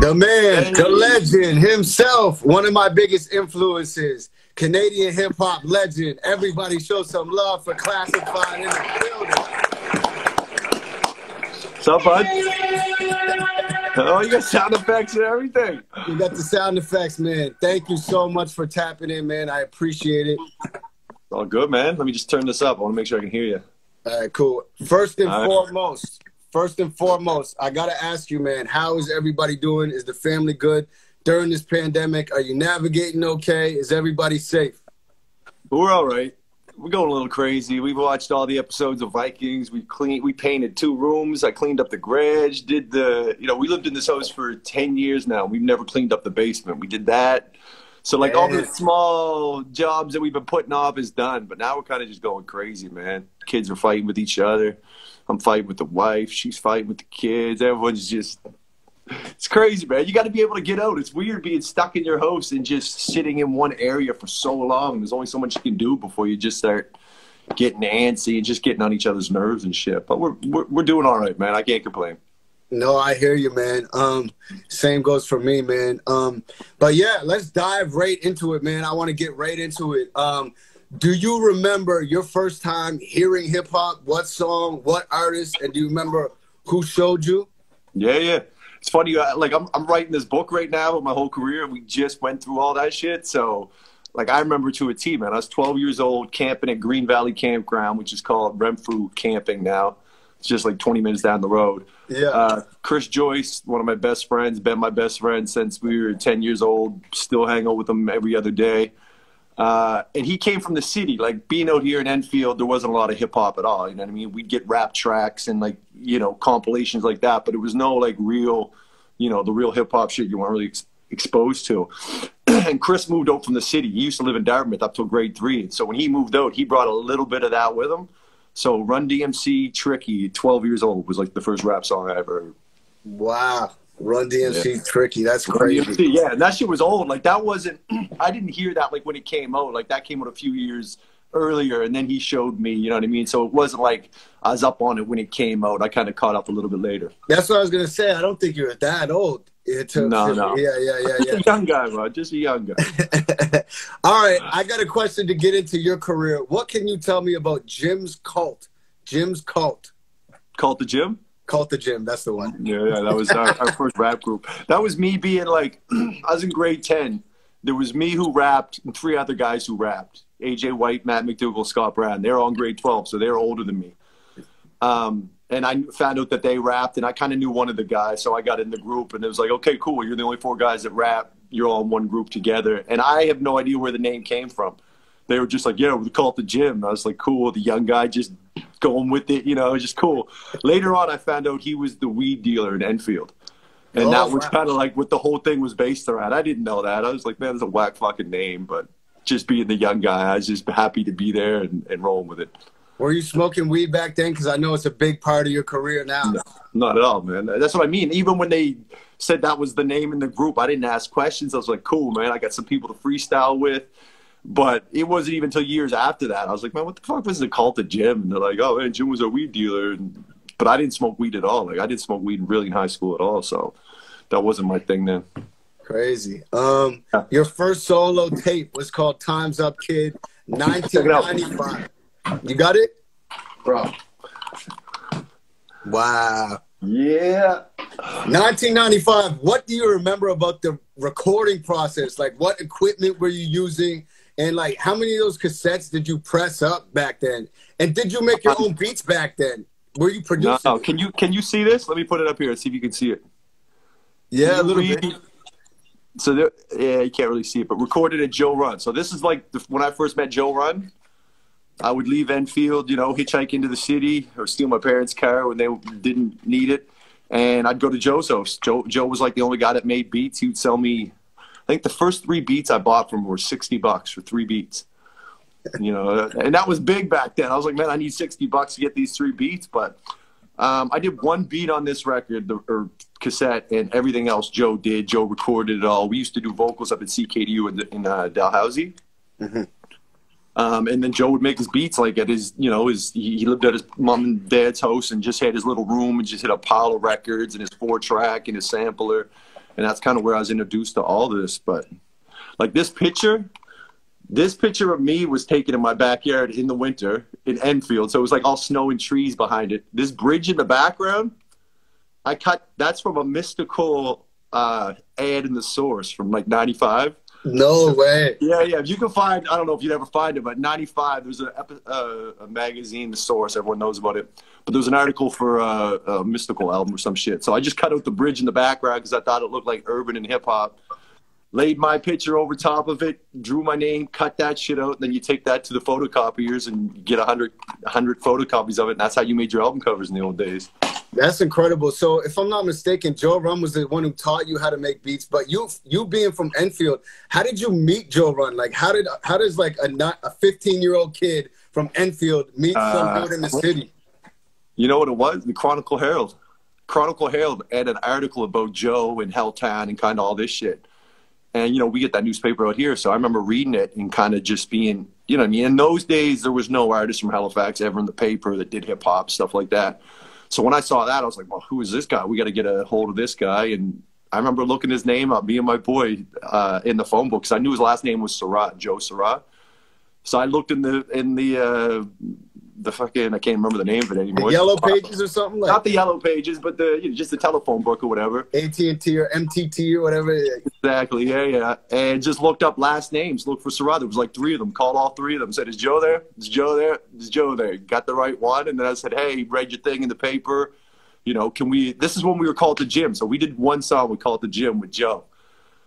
The man, the legend himself, one of my biggest influences, Canadian hip-hop legend. Everybody show some love for Classified in the building. What's up, bud? Oh, you got sound effects and everything. You got the sound effects, man. Thank you so much for tapping in, man. I appreciate it. All good, man. Let me just turn this up. I want to make sure I can hear you. All right, cool. First and foremost, I got to ask you, man, how is everybody doing? Is the family good during this pandemic? Are you navigating okay? Is everybody safe? We're all right. We're going a little crazy. We've watched all the episodes of Vikings. We painted 2 rooms. I cleaned up the garage. We lived in this house for 10 years now. We've never cleaned up the basement. We did that. So, like, all the small jobs that we've been putting off is done. But now we're kind of just going crazy, man. Kids are fighting with each other. I'm fighting with the wife. She's fighting with the kids. Everyone's just, it's crazy, man. You got to be able to get out. It's weird being stuck in your house and just sitting in one area for so long. There's only so much you can do before you just start getting antsy and just getting on each other's nerves and shit. But we're doing all right, man. I can't complain. No, I hear you, man. Same goes for me, man. But yeah, let's dive right into it, man. I want to get right into it. Do you remember your first time hearing hip hop? What song, what artist, and do you remember who showed you? Yeah. It's funny, like I'm writing this book right now with my whole career, and we just went through all that shit. So, like, I remember to a T, man. I was 12 years old, camping at Green Valley Campground, which is called Renfrew Camping now. It's just like 20 minutes down the road. Yeah. Chris Joyce, one of my best friends, been my best friend since we were 10 years old. Still hang out with him every other day. And he came from the city. Like, being out here in Enfield, there wasn't a lot of hip hop at all. You know what I mean? We'd get rap tracks and, like, you know, compilations like that, but it was no, like, real, you know, the real hip hop shit you weren't really exposed to. And Chris moved out from the city. He used to live in Dartmouth up till grade 3. And so when he moved out, he brought a little bit of that with him. So Run DMC, Tricky, 12 years old, was like the first rap song I ever heard. Wow. Run DMC, Tricky. That's crazy. DMC, yeah, and that shit was old. Like, that wasn't, I didn't hear that, like, when it came out. Like, that came out a few years earlier, and then he showed me, you know what I mean? So it wasn't like I was up on it when it came out. I kind of caught up a little bit later. That's what I was going to say. I don't think you're that old. No. Yeah. Just a young guy, bro. Just a young guy. All right. I got a question to get into your career. What can you tell me about Jim's Cult? Jim's Cult. Cult the Gym? Cult the Gym. That's the one. Yeah. That was our first rap group. That was me being like, I was in grade 10. There was me who rapped and 3 other guys who rapped. AJ White, Matt McDougall, Scott Brown. They're all in grade 12, so they're older than me. And I found out that they rapped, and I kind of knew one of the guys, so I got in the group, and it was like, okay, cool, you're the only 4 guys that rap. You're all in one group together. And I have no idea where the name came from. They were just like, yeah, we call it the Gym. I was like, cool, the young guy just going with it, you know, just cool. Later on, I found out he was the weed dealer in Enfield. And that was kind of like what the whole thing was based around. I didn't know that. I was like, man, that's a whack fucking name. But just being the young guy, I was just happy to be there and rolling with it. Were you smoking weed back then? Because I know it's a big part of your career now. No, not at all, man. That's what I mean. Even when they said that was the name in the group, I didn't ask questions. I was like, cool, man. I got some people to freestyle with. But it wasn't even until years after that. I was like, man, what the fuck was the Cult of Jim? And they're like, oh, man, Jim was a weed dealer. But I didn't smoke weed at all. Like, I didn't smoke weed really in high school at all. So that wasn't my thing then. Crazy. Your first solo tape was called Time's Up, Kid, 1995. You got it? Bro. Wow. Yeah. 1995. What do you remember about the recording process? Like, what equipment were you using? And, like, how many of those cassettes did you press up back then? And did you make your own beats back then? Were you producing? No. Can you see this? Let me put it up here and see if you can see it. Yeah, a little bit. So, there, yeah, you can't really see it, but recorded at Joe Run. So this is like when I first met Joe Run. I would leave Enfield, you know, hitchhike into the city or steal my parents' car when they didn't need it. And I'd go to Joe's house. Joe was like the only guy that made beats. He would sell me, I think the first 3 beats I bought from him were $60 for 3 beats. You know, and that was big back then. I was like, man, I need $60 to get these 3 beats. But I did 1 beat on this record or cassette, and everything else Joe did. Joe recorded it all. We used to do vocals up at CKDU in Dalhousie. Mm-hmm. And then Joe would make his beats like at his, you know, he lived at his mom and dad's house and just had his little room and just had a pile of records and his 4-track and his sampler. And that's kind of where I was introduced to all this. But like this picture of me was taken in my backyard in the winter in Enfield. So it was like all snow and trees behind it. This bridge in the background, that's from a mystical ad in the Source from like 95. No way. Yeah. If you can find, I don't know if you'd ever find it, but 95, there's a magazine, The Source, everyone knows about it. But there was an article for a mystical album or some shit. So I just cut out the bridge in the background because I thought it looked like urban and hip hop. Laid my picture over top of it, drew my name, cut that shit out, and then you take that to the photocopiers and get 100 photocopies of it, and that's how you made your album covers in the old days. That's incredible. So if I'm not mistaken, Joe Run was the one who taught you how to make beats, but you being from Enfield, how did you meet Joe Run? Like how does like a 15-year-old kid from Enfield meet some dude in the city? You know what it was? The Chronicle Herald. Chronicle Herald had an article about Joe and Helton and kind of all this shit. And, you know, we get that newspaper out here. So I remember reading it and kind of just being, you know what I mean? In those days, there was no artist from Halifax ever in the paper that did hip hop, stuff like that. So when I saw that, I was like, well, who is this guy? We got to get a hold of this guy. And I remember looking his name up, me and my boy, in the phone book, because I knew his last name was Surratt, Joe Surratt. So I looked in the fucking, I can't remember the name of it anymore. The Yellow Pages or something? Like not the Yellow Pages, but just the telephone book or whatever. AT&T or MTT or whatever. Exactly, yeah. And just looked up last names, looked for Surratt. There was like 3 of them, called all 3 of them, said, is Joe there? Is Joe there? Is Joe there? Got the right one. And then I said, hey, read your thing in the paper. You know, this is when we were called The Gym. So we did one song, we called The Gym with Joe.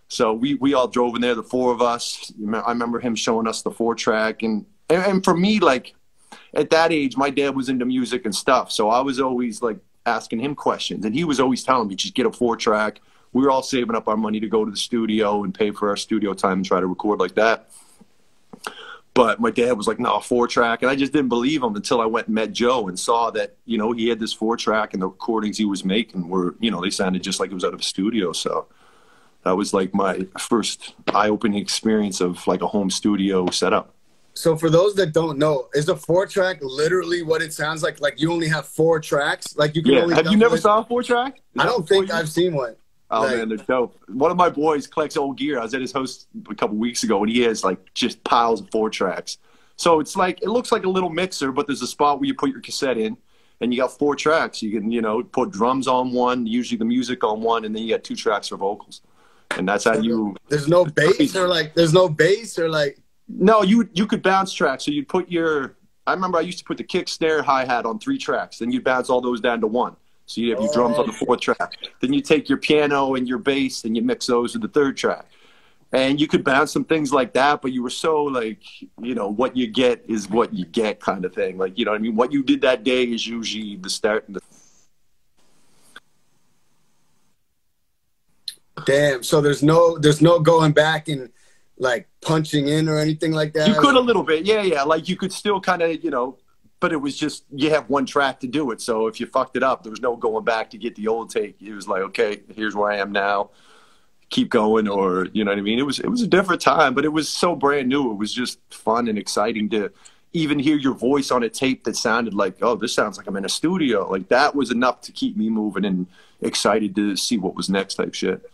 So we all drove in there, the 4 of us. I remember him showing us the 4-track. And for me, like, at that age, my dad was into music and stuff. So I was always like asking him questions. And he was always telling me, just get a 4-track. We were all saving up our money to go to the studio and pay for our studio time and try to record like that. But my dad was like, no, a 4-track. And I just didn't believe him until I went and met Joe and saw that, you know, he had this 4-track and the recordings he was making were, you know, they sounded just like it was out of a studio. So that was like my first eye-opening experience of like a home studio setup. So for those that don't know, is a 4-track literally what it sounds like? Like you only have 4 tracks? Like you can only have you never saw a 4-track? I don't think I've seen one. Oh, man, they're dope. One of my boys collects old gear. I was at his house a couple weeks ago, and he has, like, just piles of 4-tracks. So it's like, it looks like a little mixer, but there's a spot where you put your cassette in, and you got 4 tracks. You can, you know, put drums on one, usually the music on one, and then you got 2 tracks for vocals. And that's how you... There's no bass or, like, No, you could bounce tracks. So you'd put your... I remember I used to put the kick, snare, hi-hat on 3 tracks. Then you'd bounce all those down to 1. So you have your drums on the 4th track. Then you take your piano and your bass and you mix those with the 3rd track. And you could bounce some things like that, but you were so like, you know, what you get is what you get kind of thing. Like, you know what I mean? What you did that day is usually the start. Damn. So there's no going back and like punching in or anything like that? You could a little bit. Yeah. Like you could still kind of, you know, but it was just, you have 1 track to do it. So if you fucked it up, there was no going back to get the old take. It was like, okay, here's where I am now. Keep going, or, you know what I mean? It was a different time, but it was so brand new. It was just fun and exciting to even hear your voice on a tape that sounded like, oh, this sounds like I'm in a studio. Like that was enough to keep me moving and excited to see what was next type shit.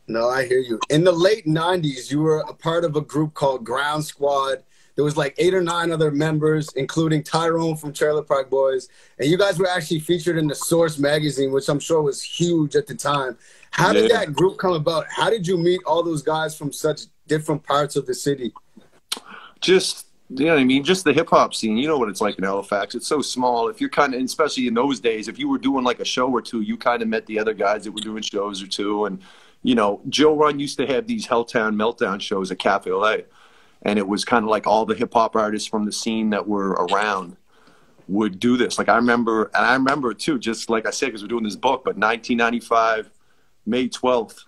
No, I hear you. In the late 90s, you were a part of a group called Ground Squad. There was like 8 or 9 other members, including Tyrone from Trailer Park Boys. And you guys were actually featured in the Source magazine, which I'm sure was huge at the time. How did that group come about? How did you meet all those guys from such different parts of the city? Just, you know what I mean? Just the hip-hop scene. You know what it's like in Halifax. It's so small. If you're kind of, especially in those days, if you were doing like a show or 2, you kind of met the other guys that were doing shows or 2. And, you know, Joe Run used to have these Helltown Meltdown shows at Cafe LA. And it was kind of like all the hip-hop artists from the scene that were around would do this. Like I remember too, just like I said, because we're doing this book, but 1995, May 12th,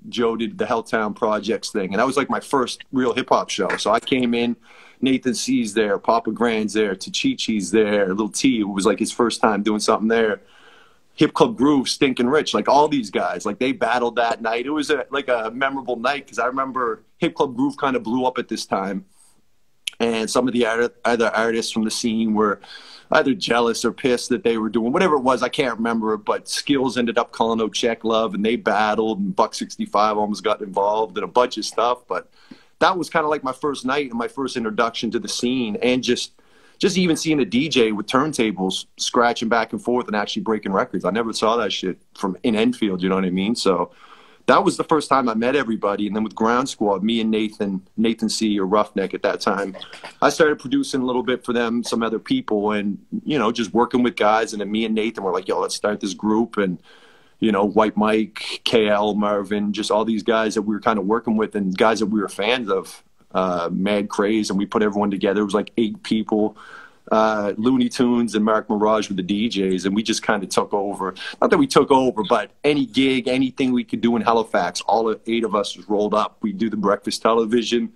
Joe did the Helltown Projects thing. And that was like my first real hip-hop show. So I came in, Nathan C's there, Papa Grand's there, Tachichi's there, Lil T, who was like his first time doing something there. Hip Club Groove, Stinkin' Rich, like all these guys, like they battled that night. It was like a memorable night because I remember Hip Club Groove kind of blew up at this time. And some of the other artists from the scene were either jealous or pissed that they were doing whatever it was. I can't remember it, but Skills ended up calling out Check Love, and they battled, and Buck 65 almost got involved, and a bunch of stuff. But that was kind of like my first night and my first introduction to the scene, and just even seeing a DJ with turntables scratching back and forth and actually breaking records. I never saw that shit in Enfield, you know what I mean? So that was the first time I met everybody. And then with Ground Squad, me and Nathan C, or Roughneck at that time, I started producing a little bit for them, some other people, and, you know, just working with guys. And then me and Nathan were like, yo, let's start this group. And, you know, White Mike, KL, Marvin, just all these guys that we were kind of working with and guys that we were fans of, Mad Craze. And we put everyone together. It was like 8 people. Looney Tunes and Mark Mirage with the DJs, and we just kind of took over. Not that we took over, but any gig, anything we could do in Halifax, all 8 of us just rolled up. We do the breakfast television,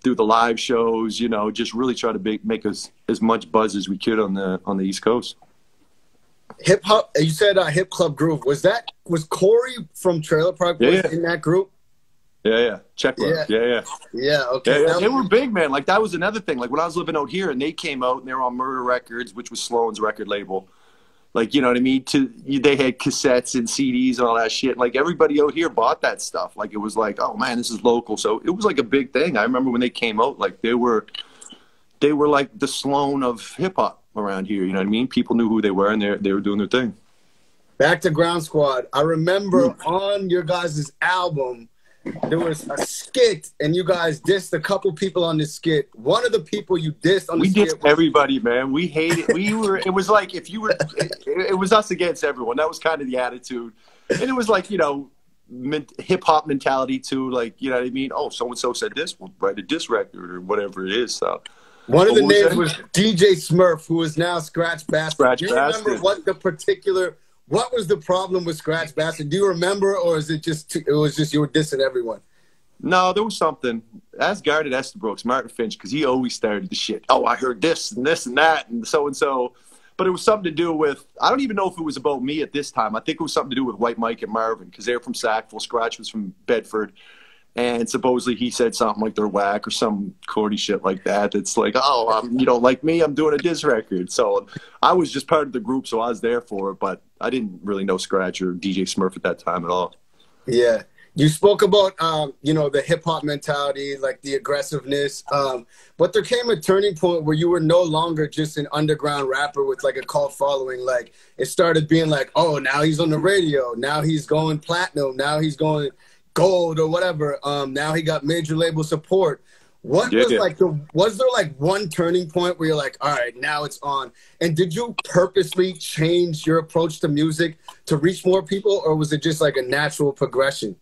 do the live shows, you know, just really try to make us as much buzz as we could on the East Coast. Hip hop, you said Hip Club Groove. Was Corey from Trailer Park in that group? Yeah. Check Love. Yeah, okay. Yeah, they were big, man. Like, that was another thing. Like, when I was living out here and they came out and they were on Murder Records, which was Sloan's record label. Like, you know what I mean? They had cassettes and CDs and all that shit. Like, everybody out here bought that stuff. Like, it was like, oh, man, this is local. So it was like a big thing. I remember when they came out, like, they were like the Sloan of hip-hop around here. You know what I mean? People knew who they were, and they were doing their thing. Back to Ground Squad. I remember on your guys' album, there was a skit, and you guys dissed a couple people on this skit. One of the people you dissed on the skit. We dissed everybody, man. We hated. It was like if you were. It was us against everyone. That was kind of the attitude, and it was like, you know, hip hop mentality too. Like, you know what I mean? Oh, so and so said this. We'll write a diss record or whatever it is. So one of the names was DJ Smurf, who is now Scratch Bastard. Do you remember what was the problem with Scratch Bastard? Do you remember, or is it just you were dissing everyone? No, there was something. Ask Garnet Estabrooks, Martin Finch, because he always started the shit. Oh, I heard this and this and that and so. But it was something to do with, I don't even know if it was about me at this time. I think it was something to do with White Mike and Marvin, because they're from Sackville. Scratch was from Bedford. And supposedly he said something like they're whack or some corny shit like that. It's like, oh, you don't like me? I'm doing a diss record. So I was just part of the group, so I was there for it. But I didn't really know Scratch or DJ Smurf at that time at all. Yeah. You spoke about, you know, the hip-hop mentality, like the aggressiveness. But there came a turning point where you were no longer just an underground rapper with, like, a cult following. Like, it started being like, oh, now he's on the radio. Now he's going platinum. Now he's going gold or whatever. Now he got major label support. Was there like one turning point where you're like, all right, now it's on? And did you purposely change your approach to music to reach more people, or was it just like a natural progression?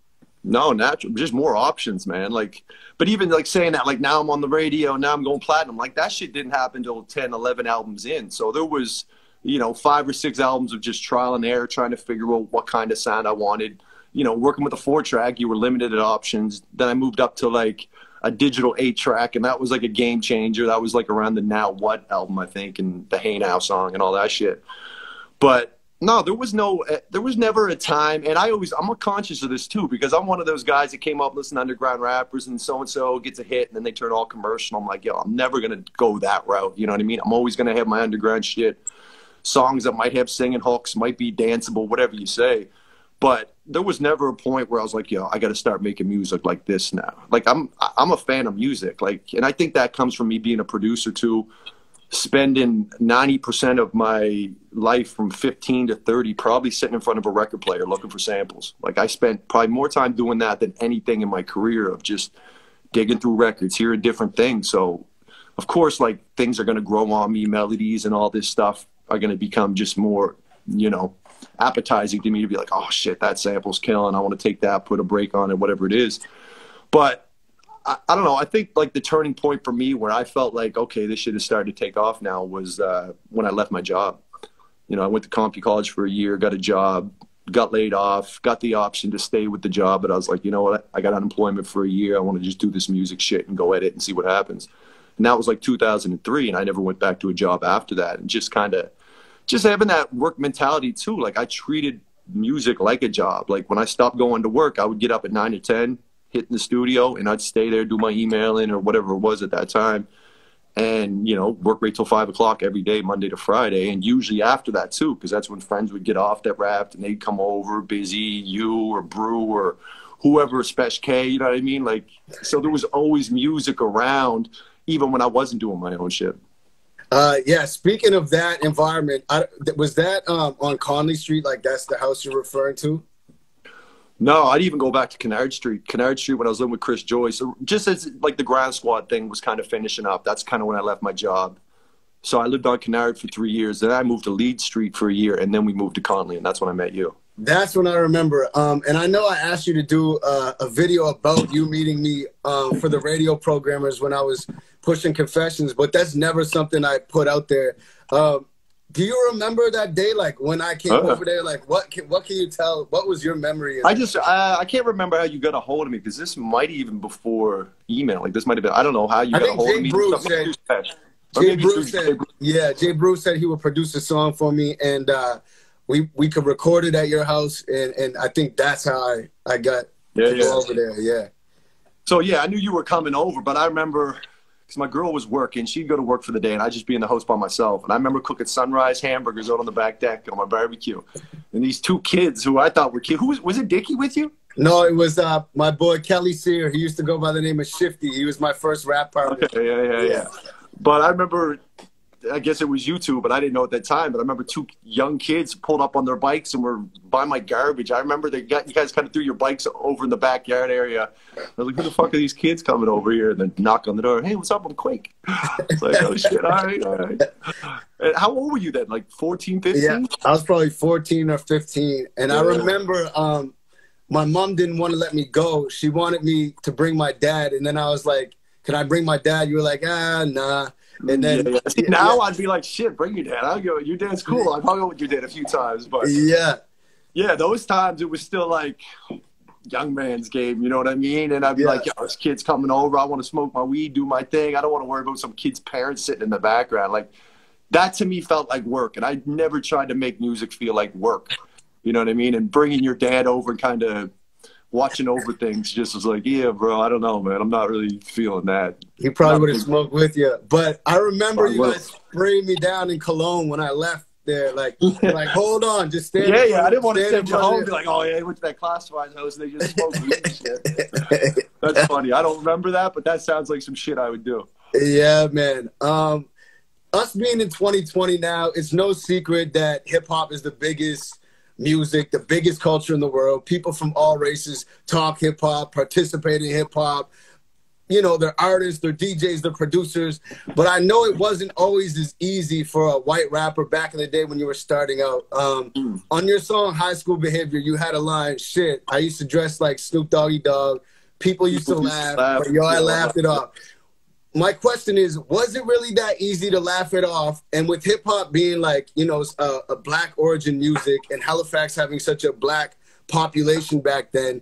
No, natural, just more options, man. Like, but even like saying that, like, now I'm on the radio, now I'm going platinum, like that shit didn't happen until 10, 11 albums in. So there was, you know, 5 or 6 albums of just trial and error, trying to figure out what kind of sound I wanted. You know, working with a 4-track, you were limited at options. Then I moved up to like a digital 8-track, and that was like a game changer. That was like around the Now What album, I think, and the Hey Now song and all that shit. But no, there was never a time, and I'm conscious of this too, because I'm one of those guys that came up listening to underground rappers, and so gets a hit and then they turn all commercial. I'm like, yo, I'm never going to go that route. You know what I mean? I'm always going to have my underground shit, songs that might have singing hooks, might be danceable, whatever you say. But there was never a point where I was like, yo, I got to start making music like this now. Like, I'm a fan of music. Like, and I think that comes from me being a producer too, spending 90% of my life from 15 to 30 probably sitting in front of a record player looking for samples. Like, I spent probably more time doing that than anything in my career, of just digging through records, hearing different things. So, of course, like, things are going to grow on me, melodies and all this stuff are going to become just more, you know, appetizing to me to be like, oh shit, that sample's killing, I want to take that, put a break on it, whatever it is. But I don't know, I think like the turning point for me where I felt like, okay, this shit is starting to take off now, was when I left my job. You know, I went to Compton College for a year, got a job, got laid off, got the option to stay with the job, but I was like, you know what, I got unemployment for a year, I want to just do this music shit and go at it and see what happens. And that was like 2003, and I never went back to a job after that. And just kind of just having that work mentality too. Like, I treated music like a job. Like, when I stopped going to work, I would get up at 9 or 10, hit in the studio, and I'd stay there, do my emailing or whatever it was at that time. and, you know, work right till 5 o'clock every day, Monday to Friday. And usually after that too, because that's when friends would get off that rapped and they'd come over busy, you or Brew or whoever, Special K, you know what I mean? Like, so there was always music around, even when I wasn't doing my own shit. Yeah, speaking of that environment, was that on Conley Street? Like, that's the house you're referring to? No, I'd even go back to Kennard Street. Kennard Street when I was living with Chris Joyce. So just as like the Grand Squad thing was kind of finishing up, that's kind of when I left my job. So I lived on Kennard for 3 years. Then I moved to Lead Street for a year, and then we moved to Conley, and that's when I met you. That's when I remember. And I know I asked you to do a video about you meeting me for the radio programmers when I was pushing Confessions, but that's never something I put out there. Do you remember that day, like when I came over there? Like, what can you tell? What was your memory of I can't remember how you got a hold of me, because this might even before email. Like, this might have been, I don't know how you got a hold of me. Jay Bruce said he would produce a song for me, and we could record it at your house, and I think that's how I got to go over there. Yeah. So yeah, I knew you were coming over, but I remember, because my girl was working, she'd go to work for the day, and I'd just be in the house by myself. And I remember cooking sunrise hamburgers out on the back deck on my barbecue. And these two kids who I thought were cute. Was it Dickie with you? No, it was my boy Kelly Sear. He used to go by the name of Shifty. He was my first rap partner. Okay, yeah. But I remember, I guess it was you two, but I didn't know at that time. But I remember two young kids pulled up on their bikes and were by my garbage. I remember you guys kind of threw your bikes over in the backyard area. I was like, who the fuck are these kids coming over here? And then knock on the door. Hey, what's up? I'm Quake. It's like, oh shit, all right. And how old were you then? Like 14, 15? Yeah, I was probably 14 or 15. And I remember my mom didn't want to let me go. She wanted me to bring my dad. And then I was like, can I bring my dad? You were like, nah. And then See, now I'd be like, shit, bring your dad. I'll go. Your dad's cool. I've hung out with your dad a few times, but yeah, those times it was still like young man's game. You know what I mean? And I'd be like, yo, this kid's coming over. I want to smoke my weed, do my thing. I don't want to worry about some kid's parents sitting in the background. Like, that to me felt like work, and I never tried to make music feel like work. You know what I mean? And bringing your dad over and kind of watching over things just was like, yeah, bro, I don't know, man. I'm not really feeling that. He probably would have smoked with you. But I remember you guys spraying me down in Cologne when I left there. Like, hold on, just stand. Yeah. I didn't want to send you home and be like, oh, yeah, I went to that classified house and they just smoked weed and shit. That's funny. I don't remember that, but that sounds like some shit I would do. Yeah, man. Us being in 2020 now, it's no secret that hip-hop is the biggest music, the biggest culture in the world. People from all races talk hip-hop, participate in hip-hop. You know, they're artists, they're DJs, they're producers. But I know it wasn't always as easy for a white rapper back in the day when you were starting out. On your song, High School Behavior, you had a line, shit, I used to dress like Snoop Doggy Dogg. People used to laugh, but yo, I laughed it off. My question is, was it really that easy to laugh it off? And with hip-hop being like, you know, a black origin music and Halifax having such a black population back then,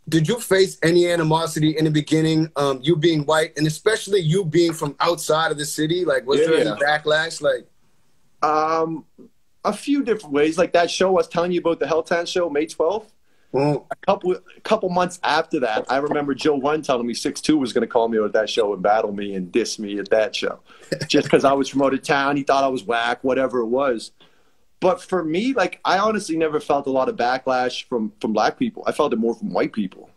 did you face any animosity in the beginning, you being white, and especially you being from outside of the city? Like, was there any backlash? Like, a few different ways. Like that show I was telling you about, the Helltown show, May 12th. A couple months after that, I remember Joe One telling me 6'2" was going to call me at that show and battle me and diss me at that show. Just because I was from out of town. He thought I was whack, whatever it was. But for me, like, I honestly never felt a lot of backlash from black people. I felt it more from white people.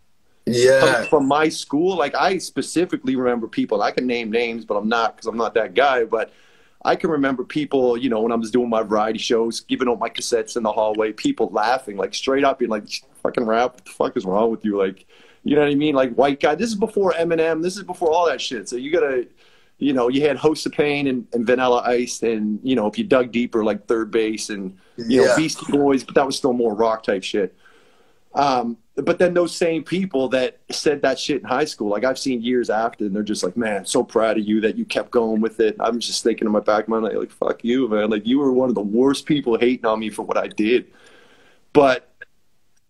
Yeah. From my school, like, I specifically remember people, I can name names, but I'm not, because I'm not that guy, but I can remember people, you know, when I was doing my variety shows, giving out my cassettes in the hallway, people laughing, like, straight up, being like, fucking rap, what the fuck is wrong with you? Like, you know what I mean? Like, white guy, this is before Eminem, this is before all that shit. So you gotta, you know, you had Host of Pain and Vanilla Ice, and, you know, if you dug deeper, like Third Base and, you know, Beastie Boys, but that was still more rock type shit. But then those same people that said that shit in high school, like I've seen years after, and they're just like, man, so proud of you that you kept going with it. I'm just thinking in my back of my mind, like, fuck you, man. Like, you were one of the worst people hating on me for what I did. But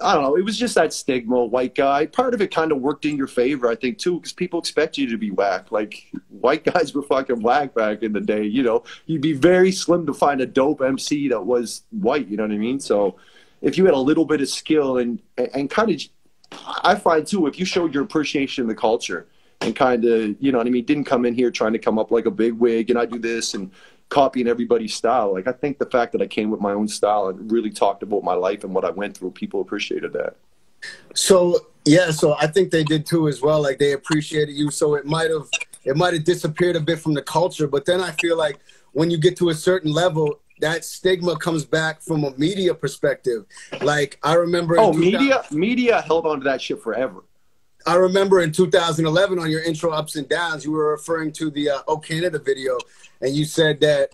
I don't know. It was just that stigma, white guy. Part of it kind of worked in your favor, I think, too, because people expect you to be whack. Like, white guys were fucking whack back in the day. You know, you'd be very slim to find a dope MC that was white. You know what I mean? So if you had a little bit of skill and kind of, I find too, if you showed your appreciation of the culture and kind of, you know what I mean, didn't come in here trying to come up like a big wig and I do this and copying everybody's style. Like, I think the fact that I came with my own style and really talked about my life and what I went through, people appreciated that. So yeah, so I think they did too as well. Like, they appreciated you. So it might have disappeared a bit from the culture. But then I feel like when you get to a certain level, that stigma comes back from a media perspective. Like, I remember. Oh, media held on to that shit forever. I remember in 2011 on your intro Ups and Downs, you were referring to the Oh Canada video, and you said that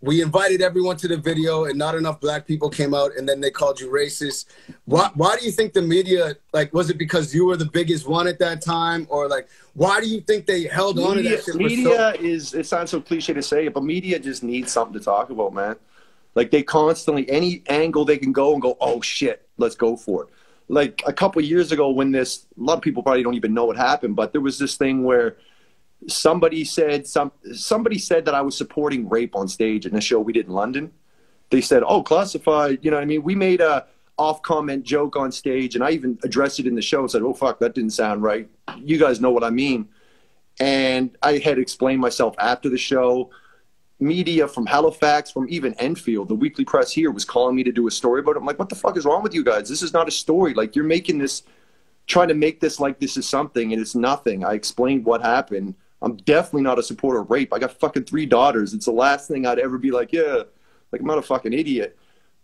we invited everyone to the video and not enough black people came out, and then they called you racist. Why do you think the media, like, was it because you were the biggest one at that time? Or, like, why do you think they held on to that shit? Media is, it sounds so cliche to say it, but media just needs something to talk about, man. Like, they constantly, any angle they can go and go, oh shit, let's go for it. Like, a couple of years ago when this, a lot of people probably don't even know what happened, but there was this thing where somebody said that I was supporting rape on stage in a show we did in London. They said, oh, classified, you know what I mean? We made a off-comment joke on stage, and I even addressed it in the show and said, oh, fuck, that didn't sound right. You guys know what I mean. And I had explained myself after the show. Media from Halifax, from even Enfield, the weekly press here, was calling me to do a story about it. I'm like, what the fuck is wrong with you guys? This is not a story. Like, you're making this, trying to make this like this is something, and it's nothing. I explained what happened. I'm definitely not a supporter of rape. I got fucking 3 daughters. It's the last thing I'd ever be like, yeah, like, I'm not a fucking idiot.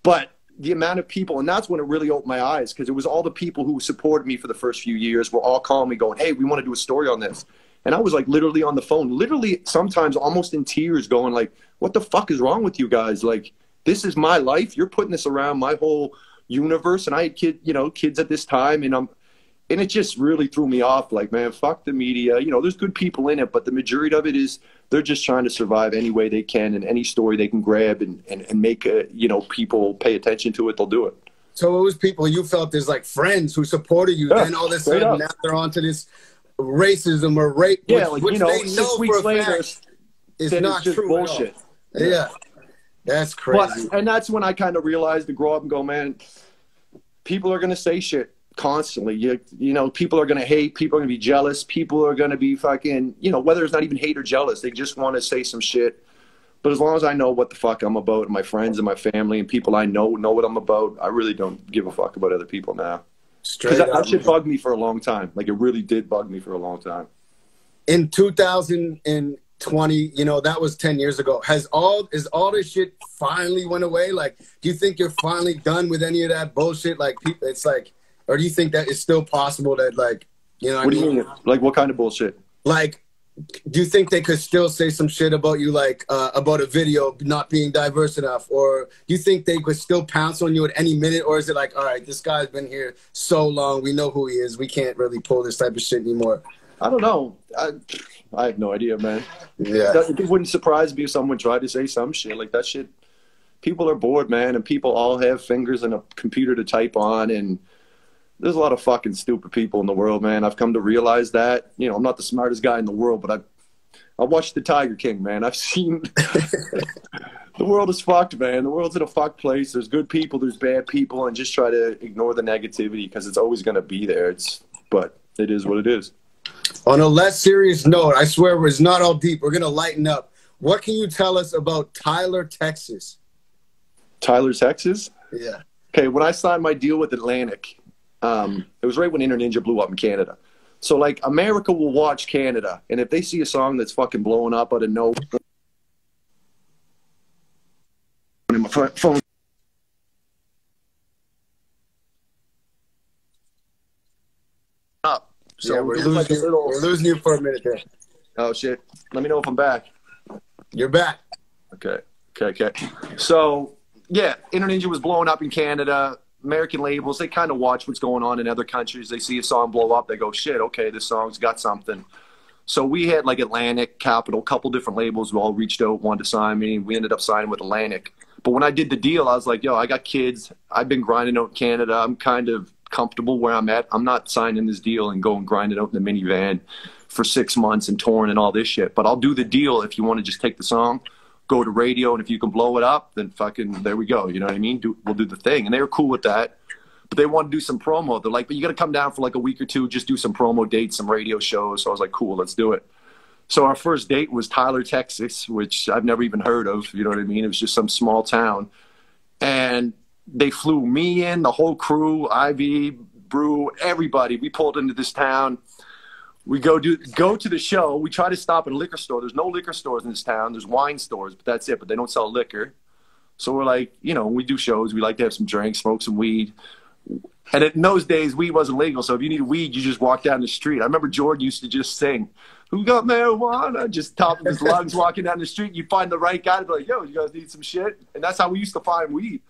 But the amount of people, and that's when it really opened my eyes, because it was all the people who supported me for the first few years were all calling me going, hey, we want to do a story on this. And I was like literally on the phone, literally sometimes almost in tears going like, what the fuck is wrong with you guys? Like, this is my life. You're putting this around my whole universe. And I had kids at this time, and it just really threw me off. Like, man, fuck the media. You know, there's good people in it, but the majority of it is they're just trying to survive any way they can, and any story they can grab and make, people pay attention to it, they'll do it. So it was people you felt as like friends who supported you. Yeah, then all of a sudden now they're onto this racism or rape, which they know 6 weeks later is not true bullshit. Yeah, that's crazy. And that's when I kind of realized to grow up and go, man, people are going to say shit constantly. You know, people are going to hate, people are going to be jealous, people are going to be fucking, whether it's not even hate or jealous, they just want to say some shit. But as long as I know what the fuck I'm about, and my friends and my family and people I know what I'm about, I really don't give a fuck about other people now. Because that shit bugged me for a long time. Like, it really did bug me for a long time. In 2020, that was 10 years ago. Is all this shit finally went away? Like, do you think you're finally done with any of that bullshit? Like, it's like, or do you think that it's still possible that, like, what do you mean? Like, what kind of bullshit? Like, do you think they could still say some shit about you, like about a video not being diverse enough? Or do you think they could still pounce on you at any minute? Or is it like, all right, this guy's been here so long, we know who he is, we can't really pull this type of shit anymore? I don't know. I have no idea, man. Yeah. It wouldn't surprise me if someone tried to say some shit. Like, that shit, people are bored, man, and people all have fingers and a computer to type on, and there's a lot of fucking stupid people in the world, man. I've come to realize that. I'm not the smartest guy in the world, but I watched The Tiger King, man. I've seen the world is fucked, man. The world's in a fucked place. There's good people, there's bad people, and just try to ignore the negativity because it's always going to be there. But it is what it is. On a less serious note, I swear it's not all deep. We're going to lighten up. What can you tell us about Tyler, Texas? Tyler, Texas? Yeah. Okay, when I signed my deal with Atlantic, it was right when Inner Ninja blew up in Canada. So, like, America will watch Canada, and if they see a song that's fucking blowing up out of nowhere, in my phone. Up. So yeah, we're losing you for a minute there. Oh shit! Let me know if I'm back. You're back. Okay. So yeah, Inner Ninja was blowing up in Canada. American labels, they kind of watch what's going on in other countries. They see a song blow up, they go, shit, okay, this song's got something. So we had like Atlantic, Capitol, a couple different labels who all reached out, wanted to sign me. We ended up signing with Atlantic. But when I did the deal, I was like, yo, I got kids. I've been grinding out in Canada. I'm kind of comfortable where I'm at. I'm not signing this deal and going grinding out in the minivan for 6 months and touring and all this shit. But I'll do the deal if you want to just take the song, go to radio, and if you can blow it up, then fucking there we go. You know what I mean? We'll do the thing. And they were cool with that. but they want to do some promo. They're like, but you got to come down for like a week or two, just do some promo dates, some radio shows. So I was like, cool, let's do it. So our first date was Tyler, Texas, which I've never even heard of. You know what I mean? It was just some small town. And they flew me in, the whole crew, Ivy, Brew, everybody. We pulled into this town. We go to the show. We try to stop at a liquor store. There's no liquor stores in this town. There's wine stores, but that's it. But they don't sell liquor. So we're like, you know, when we do shows, we like to have some drinks, smoke some weed. And in those days, weed wasn't legal. So if you needed weed, you just walk down the street. I remember Jordan used to just sing, "Who got marijuana?" Just top of his lungs walking down the street. You find the right guy to be like, "Yo, you guys need some shit?" And that's how we used to find weed.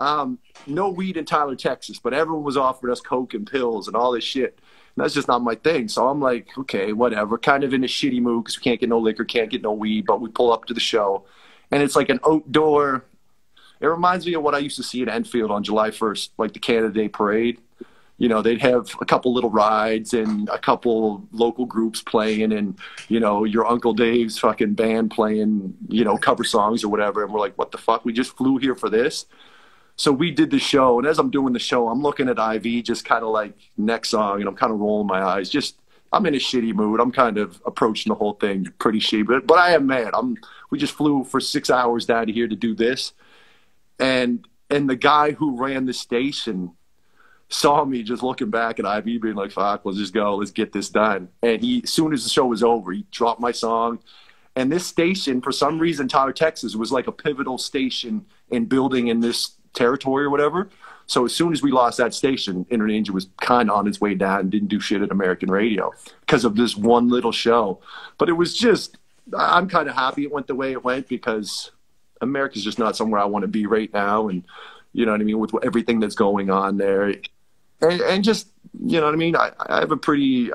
No weed in Tyler, Texas, but everyone was offering us coke and pills and all this shit. And that's just not my thing. So I'm like, okay, whatever. Kind of in a shitty mood because we can't get no liquor, can't get no weed, but we pull up to the show. And it's like an outdoor. It reminds me of what I used to see at Enfield on July 1st, like the Canada Day Parade. You know, they'd have a couple little rides and a couple local groups playing and, you know, your Uncle Dave's fucking band playing, you know, cover songs or whatever. And we're like, what the fuck? We just flew here for this? So we did the show. And as I'm doing the show, I'm looking at Ivy, just kind of like next song, and I'm kind of rolling my eyes. Just, I'm in a shitty mood. I'm kind of approaching the whole thing pretty shitty. But I am mad. We just flew for 6 hours down to here to do this. And the guy who ran the station saw me just looking back at Ivy being like, fuck, let's just go. Let's get this done. And as soon as the show was over, he dropped my song. And this station, for some reason, Tyler, Texas, was like a pivotal station in building in this territory or whatever. So as soon as we lost that station, Internet Ninja was kind of on its way down and didn't do shit at American radio because of this one little show. But it was just, I'm kind of happy it went the way it went because America's just not somewhere I want to be right now. And you know what I mean? With everything that's going on there. And just, you know what I mean? I have a pretty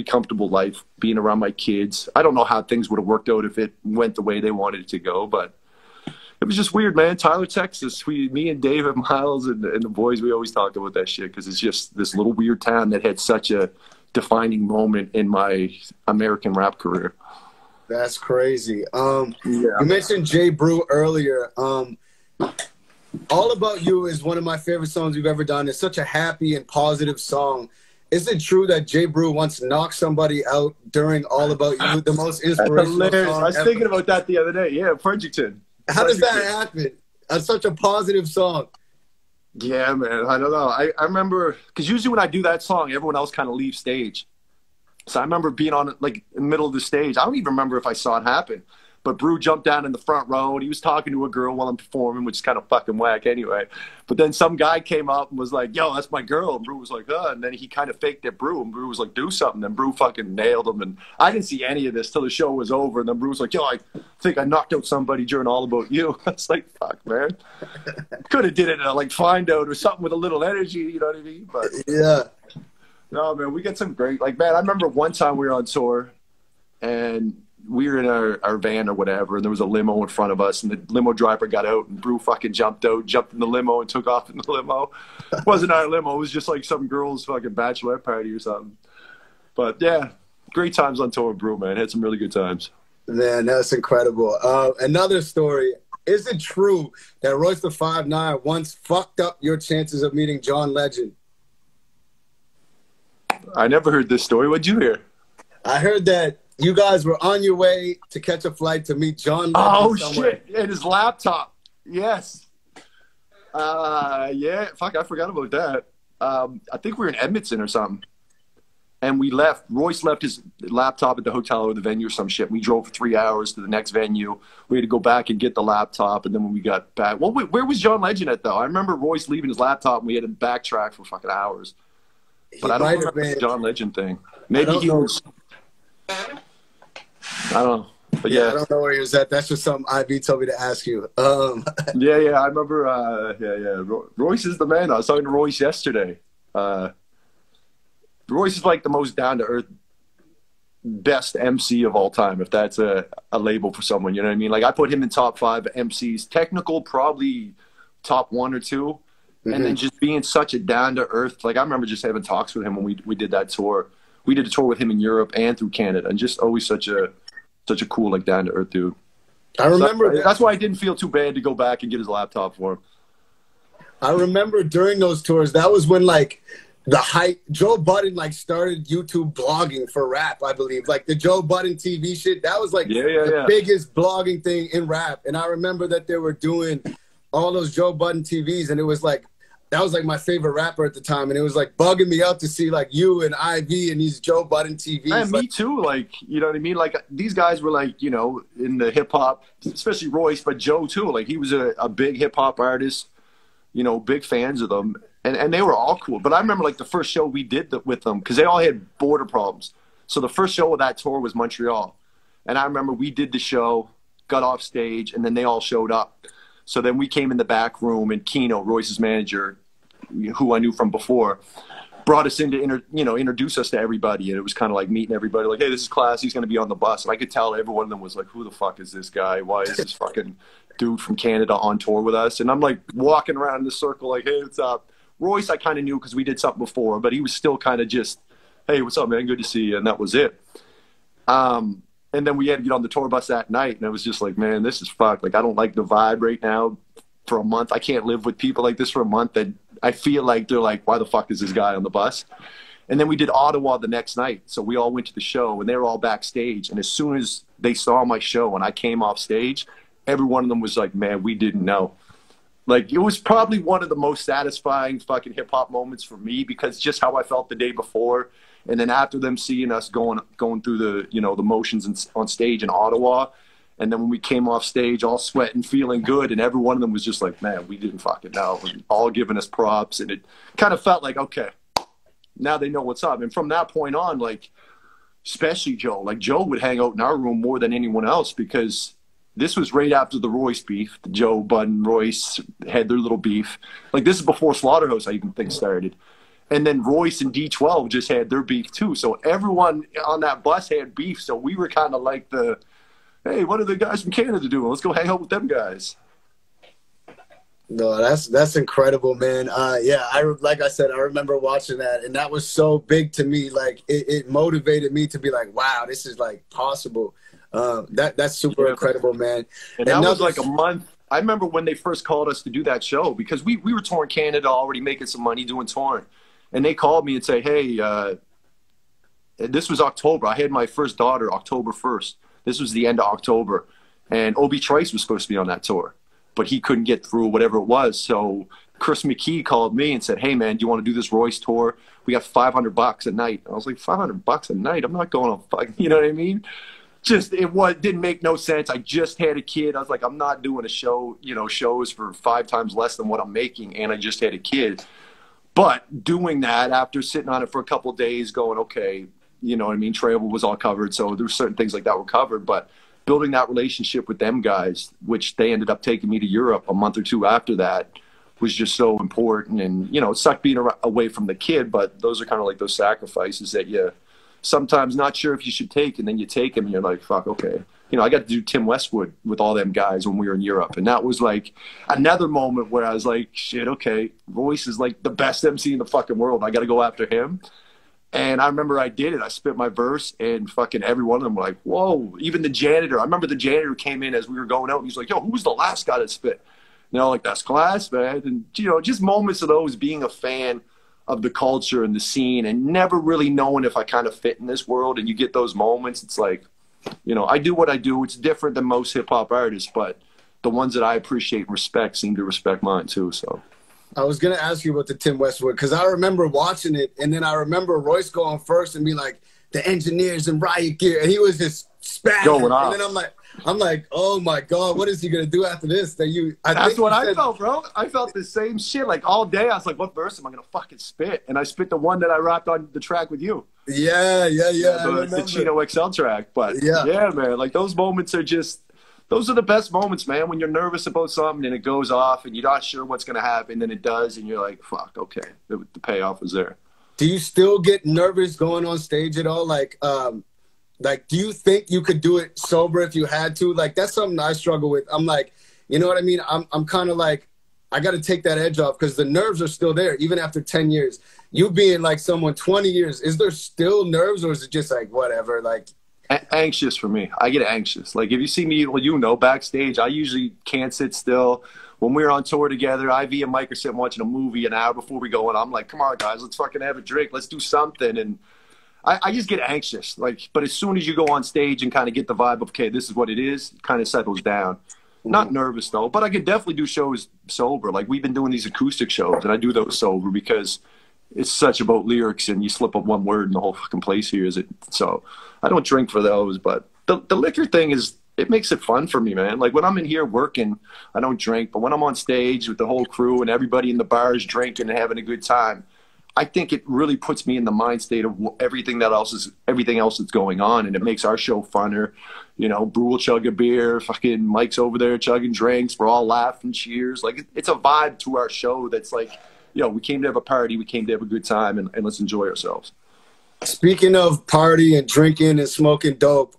comfortable life being around my kids. I don't know how things would have worked out if it went the way they wanted it to go, but it was just weird, man. Tyler, Texas, me and David Miles and the boys, we always talk about that shit because it's just this little weird town that had such a defining moment in my American rap career. That's crazy. You mentioned J. Brew earlier. All About You is one of my favorite songs you've ever done. It's such a happy and positive song. Is it true that J. Brew once knocked somebody out during All About You, the most inspirational song I was thinking about that the other day. Yeah, Fredericton. How does that happen? That's such a positive song. Yeah, man. I don't know. I remember, because usually when I do that song, everyone else kind of leaves stage. So I remember being on like in the middle of the stage. I don't even remember if I saw it happen. But Brew jumped down in the front row, and he was talking to a girl while I'm performing, which is kind of fucking whack anyway. But then some guy came up and was like, yo, that's my girl. And Brew was like, and then he kind of faked at Brew, and Brew was like, do something. And Brew fucking nailed him. And I didn't see any of this till the show was over. And then Brew was like, yo, I think I knocked out somebody during All About You. I was like, fuck, man. Could have did it in a, like, Find Out or something with a little energy, you know what I mean? But yeah. No, man, we get some great, like, man, I remember one time we were on tour, and we were in our van or whatever, and there was a limo in front of us, and the limo driver got out, and Brew fucking jumped in the limo and took off in the limo. It wasn't our limo. It was just like some girl's fucking bachelorette party or something. But, yeah, great times on tour with Brew, man. Had some really good times. Man, that's incredible. Another story. Is it true that Royce the 5'9" once fucked up your chances of meeting John Legend? I never heard this story. What'd you hear? I heard that you guys were on your way to catch a flight to meet John Legend somewhere. Shit. And his laptop. Yes. Yeah. Fuck, I forgot about that. I think we were in Edmonton or something. And we left. Royce left his laptop at the hotel or the venue or some shit. We drove for 3 hours to the next venue. We had to go back and get the laptop. And then when we got back, well, where was John Legend at, though? I remember Royce leaving his laptop, and we had to backtrack for fucking hours. But I don't remember the John Legend thing. Maybe he was. I don't know. But yeah. I don't know where he was at. That's just something Ivy told me to ask you. Yeah. I remember. Royce is the man. I was talking to Royce yesterday. Royce is like the most down-to-earth, best MC of all time, if that's a label for someone. You know what I mean? Like, I put him in top 5 MCs. Technical, probably top 1 or 2. Mm-hmm. And then just being such a down-to-earth. Like, I remember just having talks with him when we did that tour. We did a tour with him in Europe and through Canada, and just always such a cool, like, down-to-earth dude. I remember that's why I didn't feel too bad to go back and get his laptop for him. I remember during those tours, that was when like the hype, Joe Budden like started YouTube blogging for rap, I believe. Like the Joe Budden TV shit, that was like the biggest blogging thing in rap. And I remember that they were doing all those Joe Budden TVs, and it was like, that was like my favorite rapper at the time. And it was like bugging me out to see like you and Ivy and these Joe Budden TVs. Man, me too. Like, you know what I mean? Like these guys were like, you know, in the hip hop, especially Royce, but Joe too. Like he was a big hip hop artist, you know, big fans of them. And they were all cool. But I remember, like, the first show we did with them, because they all had border problems. So the first show of that tour was Montreal. And I remember we did the show, got off stage, and then they all showed up. So then we came in the back room, and Keno, Royce's manager, who I knew from before, brought us in to introduce us to everybody. And it was kind of like meeting everybody, like, hey, this is Class. He's going to be on the bus. And I could tell every one of them was like, who the fuck is this guy? Why is this fucking dude from Canada on tour with us? And I'm, like, walking around in the circle like, hey, what's up? Royce I kind of knew because we did something before, but he was still kind of just, hey, what's up, man? Good to see you. And that was it. And then we had to get on the tour bus that night, and I was just like, man, this is fucked. Like, I don't like the vibe right now for a month. I can't live with people like this for a month. That I feel like they're like, why the fuck is this guy on the bus? And then we did Ottawa the next night. So we all went to the show, and they were all backstage. And as soon as they saw my show and I came off stage, every one of them was like, man, we didn't know. Like, it was probably one of the most satisfying fucking hip-hop moments for me, because just how I felt the day before. And then after them seeing us going through the, you know, the motions on stage in Ottawa. And then when we came off stage all sweating, feeling good, and every one of them was just like, man, we didn't fucking know. And all giving us props. And it kind of felt like, okay, now they know what's up. And from that point on, like, especially Joe. Like, Joe would hang out in our room more than anyone else, because this was right after the Royce beef. The Joe Budden, Royce had their little beef. Like, this is before Slaughterhouse, I even think, started. And then Royce and D12 just had their beef too. So everyone on that bus had beef. So we were kind of like the, hey, what are the guys from Canada doing? Let's go hang out with them guys. No, that's incredible, man. Yeah, like I said, I remember watching that, and that was so big to me. Like, it motivated me to be like, wow, this is like possible. That's super incredible, man. And that was like a month. I remember when they first called us to do that show, because we were touring Canada, already making some money doing touring. And they called me and say, hey, this was October. I had my first daughter October 1st. This was the end of October. And Obi Trice was supposed to be on that tour, but he couldn't get through whatever it was. So Chris McKee called me and said, hey, man, do you want to do this Royce tour? We got $500 a night. I was like, $500 a night? I'm not going on fucking, you know what I mean? Just, didn't make no sense. I just had a kid. I was like, I'm not doing a show, you know, shows for 5 times less than what I'm making. And I just had a kid. But doing that, after sitting on it for a couple of days, going, okay, you know what I mean? Travel was all covered. So there were certain things like that were covered. But building that relationship with them guys, which they ended up taking me to Europe a month or 2 after that, was just so important. And, you know, it sucked being away from the kid, but those are kind of like those sacrifices that you sometimes not sure if you should take, and then you take them and you're like, fuck, okay. You know, I got to do Tim Westwood with all them guys when we were in Europe. And that was like another moment where I was like, shit, okay, Royce is like the best MC in the fucking world. I got to go after him. And I remember I did it. I spit my verse, and fucking every one of them were like, whoa. Even the janitor. I remember the janitor came in as we were going out, and he's like, yo, who was the last guy that spit? You know, like, that's Class, man. And, you know, just moments of those, being a fan of the culture and the scene, and never really knowing if I kind of fit in this world. And you get those moments. It's like, you know, I do what I do. It's different than most hip hop artists, but the ones that I appreciate and respect seem to respect mine too. So I was going to ask you about the Tim Westwood, because I remember watching it, and then I remember Royce going first and be like, the engineers and riot gear, and he was just spazzing. Going off. And then I'm like, oh my God, what is he going to do after this? That's what I felt, bro. I felt the same shit. Like, all day I was like, what verse am I going to fucking spit? And I spit the one that I rapped on the track with you. Yeah. The Chino XL track. But yeah, man, like, those moments are just, those are the best moments, man, when you're nervous about something and it goes off and you're not sure what's going to happen, then it does, and you're like, fuck, okay, the payoff was there. Do you still get nervous going on stage at all? Like, do you think you could do it sober if you had to? Like, that's something I struggle with. I'm like, you know what I mean? I'm kind of like, I got to take that edge off, because the nerves are still there, even after 10 years. You being like someone 20 years, is there still nerves, or is it just like, whatever? Like, anxious for me. I get anxious. Like, if you see me, well, you know, backstage, I usually can't sit still. when we were on tour together, Ivy and Mike are sitting watching a movie an hour before we go, and I'm like, come on, guys, let's fucking have a drink. Let's do something. And I just get anxious. Like, but as soon as you go on stage and kind of get the vibe of, okay, this is what it is, it kind of settles down. Not nervous, though, but I could definitely do shows sober. Like, we've been doing these acoustic shows, and I do those sober because it's such about lyrics, and you slip up one word and the whole fucking place here is it. So I don't drink for those, but the liquor thing is, it makes it fun for me, man. Like, when I'm in here working, I don't drink, but when I'm on stage with the whole crew and everybody in the bar is drinking and having a good time, I think it really puts me in the mind state of everything else that's going on, and it makes our show funner. You know, Brew will chug a beer, fucking Mike's over there chugging drinks, we're all laughing, cheers. Like, it's a vibe to our show that's like, yo, we came to have a party, we came to have a good time, and let's enjoy ourselves. Speaking of party and drinking and smoking dope,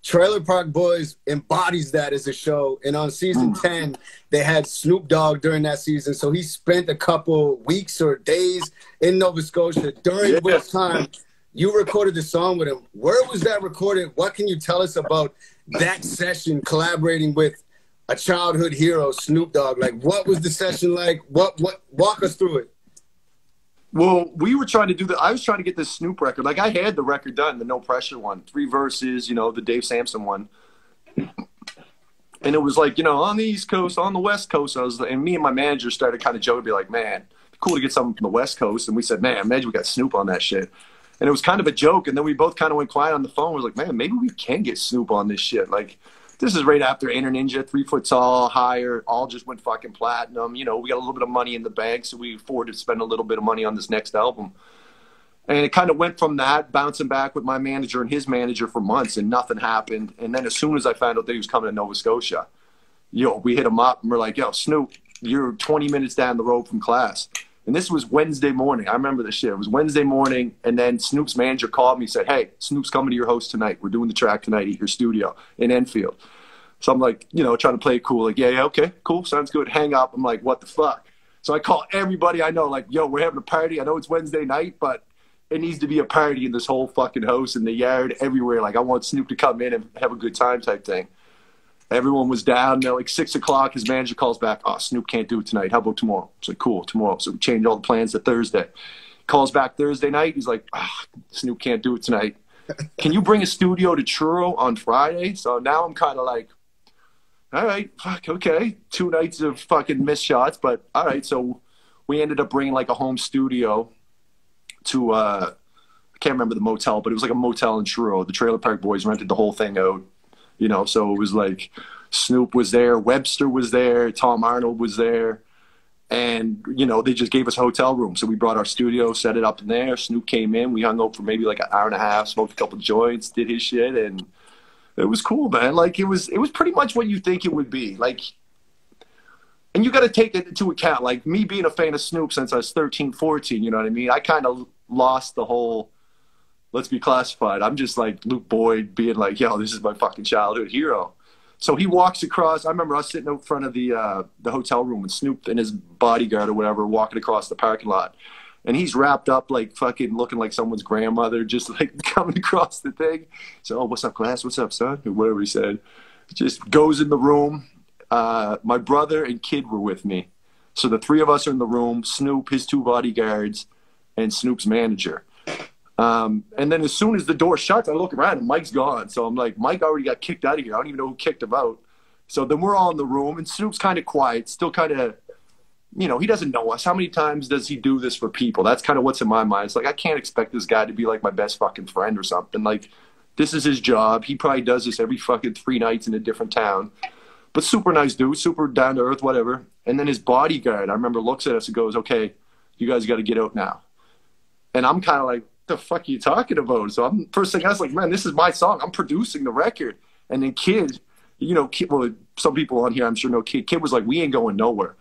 Trailer Park Boys embodies that as a show. And on season 10, they had Snoop Dogg during that season. So he spent a couple weeks or days in Nova Scotia, during which time you recorded the song with him. Where was that recorded? What can you tell us about that session, collaborating with a childhood hero, Snoop Dogg? Like, what was the session like? What walk us through it. Well, we were trying to do I was trying to get this Snoop record. Like, I had the record done, the No Pressure one, 3 verses, you know, the Dave Sampson one. And it was like, you know, on the East Coast, on the West Coast, and me and my manager started kind of joking, be like, man, cool to get something from the West Coast. And we said, man, imagine we got Snoop on that shit. And it was kind of a joke. And then we both kind of went quiet on the phone. We was like, man, maybe we can get Snoop on this shit. Like, this is right after Inner Ninja, 3 Foot Tall, Higher, all just went fucking platinum. You know, we got a little bit of money in the bank, so we afforded to spend a little bit of money on this next album. And it kind of went from that, bouncing back with my manager and his manager for months, and nothing happened. And then as soon as I found out that he was coming to Nova Scotia, yo, we hit him up, and we're like, yo, Snoop, you're 20 minutes down the road from class. And this was Wednesday morning. I remember this shit. It was Wednesday morning, and then Snoop's manager called me and said, hey, Snoop's coming to your house tonight. We're doing the track tonight at your studio in Enfield. So I'm like, you know, trying to play it cool. Like, yeah, okay, cool, sounds good. Hang up. I'm like, what the fuck? So I call everybody I know, like, yo, we're having a party. I know it's Wednesday night, but it needs to be a party in this whole fucking house, in the yard, everywhere. Like, I want Snoop to come in and have a good time type thing. Everyone was down. They're like 6 o'clock. His manager calls back. Oh, Snoop can't do it tonight. How about tomorrow? It's like, cool, tomorrow. So we changed all the plans to Thursday. Calls back Thursday night. He's like, Snoop can't do it tonight. Can you bring a studio to Truro on Friday? So now I'm kind of like, all right, fuck, okay. 2 nights of fucking missed shots, but all right. So we ended up bringing like a home studio to, I can't remember the motel, but it was like a motel in Truro. The Trailer Park Boys rented the whole thing out. You know, so it was like Snoop was there, Webster was there, Tom Arnold was there, and, you know, they just gave us a hotel room. So we brought our studio, set it up in there. Snoop came in. We hung out for maybe like an hour and a half, smoked a couple joints, did his shit, and it was cool, man. Like, it was pretty much what you think it would be. Like, and you got to take it into account. Like, me being a fan of Snoop since I was 13, 14, you know what I mean? I kind of lost the whole let's be classified. I'm just like Luke Boyd being like, yo, this is my fucking childhood hero. So he walks across. I remember I was sitting out front of the hotel room with Snoop and his bodyguard or whatever walking across the parking lot. And he's wrapped up like fucking looking like someone's grandmother, just like coming across the thing. So, oh, what's up, class? What's up, son? Or whatever he said. Just goes in the room. My brother and kid were with me. So the 3 of us are in the room, Snoop, his 2 bodyguards, and Snoop's manager. And then as soon as the door shuts, I look around and Mike's gone. So I'm like, Mike already got kicked out of here. I don't even know who kicked him out. So then we're all in the room, and Snoop's kind of quiet, still kind of, you know, he doesn't know us. How many times does he do this for people? That's kind of what's in my mind. It's like, I can't expect this guy to be like my best fucking friend or something. Like, this is his job. He probably does this every fucking 3 nights in a different town. But super nice dude, super down to earth, whatever. And then his bodyguard, I remember, looks at us and goes, okay, you guys got to get out now. And I'm kind of like, the fuck are you talking about? So I'm first thing I was like, man, this is my song. I'm producing the record. And then Kid, you know, Kid, well, some people on here I'm sure know Kid. Kid was like, we ain't going nowhere.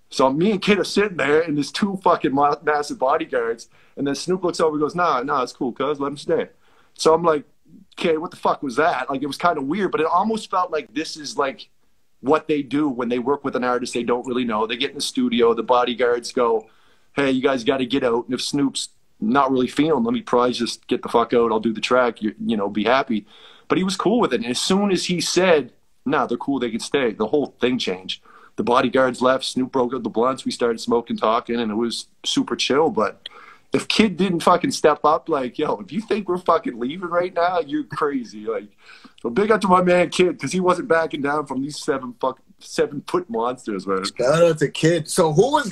So me and Kid are sitting there, and there's 2 fucking massive bodyguards. And then Snoop looks over and goes, nah, it's cool, cuz, let him stay. So I'm like, okay, what the fuck was that? Like, it was kind of weird, but it almost felt like this is like what they do when they work with an artist they don't really know. They get in the studio, the bodyguards go, hey, you guys got to get out. And if Snoop's not really feeling, let me probably just get the fuck out. I'll do the track, you know, be happy. But he was cool with it. And as soon as he said, nah, they're cool, they can stay, the whole thing changed. the bodyguards left. Snoop broke out the blunts. We started smoking, talking, and it was super chill. But if Kid didn't fucking step up, like, yo, if you think we're fucking leaving right now, you're crazy. Like, so big up to my man Kid, because he wasn't backing down from these 7-foot monsters, man. Shout out to Kid. So who was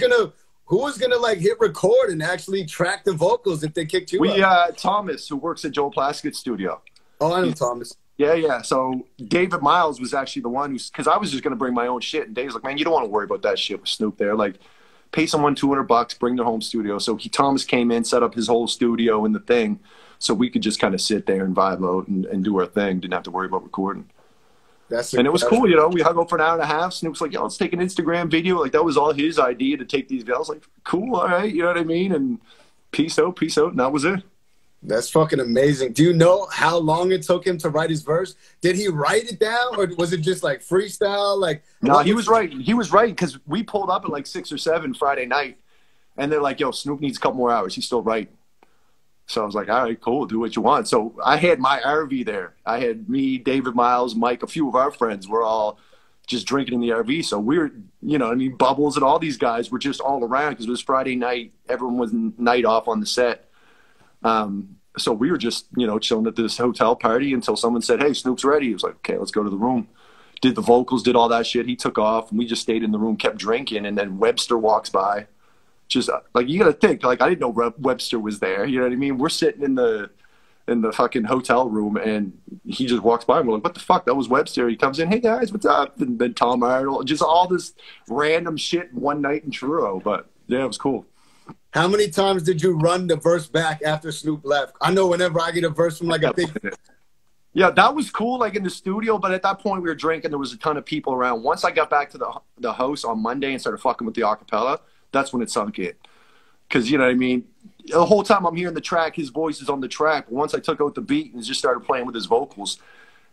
gonna like hit record and actually track the vocals if they kicked you out? Thomas, who works at Joe Plaskett's studio. Oh, I know Thomas. Yeah. So David Miles was actually the one because I was just gonna bring my own shit, and Dave's like, man, you don't want to worry about that shit with Snoop there. Like, pay someone $200, bring their home studio. So Thomas came in, set up his whole studio and the thing, so we could just kind of sit there and vibe out and do our thing. Didn't have to worry about recording. And it was cool, you know. We hung out for an hour and a half. Snoop's like, yo, let's take an Instagram video. Like, that was all his idea to take these videos. I was like, cool, all right, you know what I mean? And peace out, and that was it. That's fucking amazing. Do you know how long it took him to write his verse? Did he write it down, or was it just like freestyle? Like, no, he was right. He was right, because we pulled up at like 6 or 7 Friday night, and they're like, yo, Snoop needs a couple more hours. He's still writing. So I was like, all right, cool, do what you want. So I had my RV there. I had me, David Miles, Mike, a few of our friends were all just drinking in the RV. So we were, you know, I mean, Bubbles and all these guys were just all around because it was Friday night. Everyone was night off on the set. So we were just, you know, chilling at this hotel party until someone said, hey, Snoop's ready. He was like, okay, let's go to the room. Did the vocals, did all that shit. He took off, and we just stayed in the room, kept drinking, and then Webster walks by. Just like, you got to think, like, I didn't know Webster was there. You know what I mean? We're sitting in the fucking hotel room, and he just walks by, and we're like, what the fuck? That was Webster. He comes in, hey guys, what's up? And then Tom Arnold, just all this random shit one night in Truro. But yeah, it was cool. How many times did you run the verse back after Snoop left? I know whenever I get a verse from like a big... Yeah, that was cool, like in the studio, but at that point we were drinking. There was a ton of people around. Once I got back to the house on Monday and started fucking with the acapella, that's when it sunk in. Because, you know what I mean? The whole time I'm hearing the track, his voice is on the track. But once I took out the beat and just started playing with his vocals,